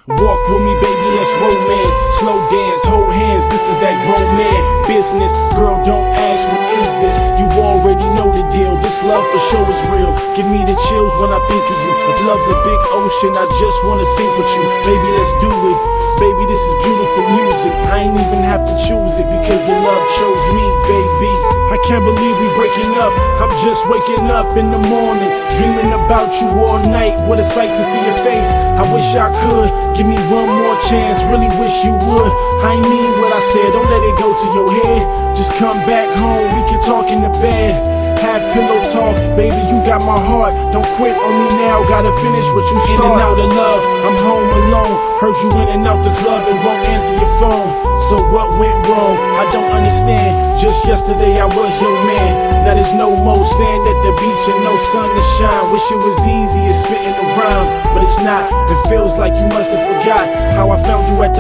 Walk with me, baby, let's romance. Slow dance, hold hands, this is that grown man business. Girl, don't ask, what is this? You already know the deal, this love for sure is real. Give me the chills when I think of you. If love's a big ocean, I just wanna sink with you. Baby, let's do it. Baby, this is beautiful music. I ain't even have to choose it, because your love chose me, baby. I can't believe we breaking up. I'm just waking up in the morning, dreaming about you all night. What a sight to see your face. I wish I could. Give me one more chance, really wish you would. I ain't mean what I said, don't let it go to your head. Just come back home, we can talk in the bed. Have pillow talk, baby, you got my heart. Don't quit on me now, gotta finish what you start. In and out of love, I'm home alone. Heard you in and out the club and won't answer your phone. So what went wrong? I don't understand. Just yesterday I was your man. Now there's no more sand at the beach and no sun to shine. Wish it was easy as spitting around, but it's not. It feels like you must have forgot how I found you at the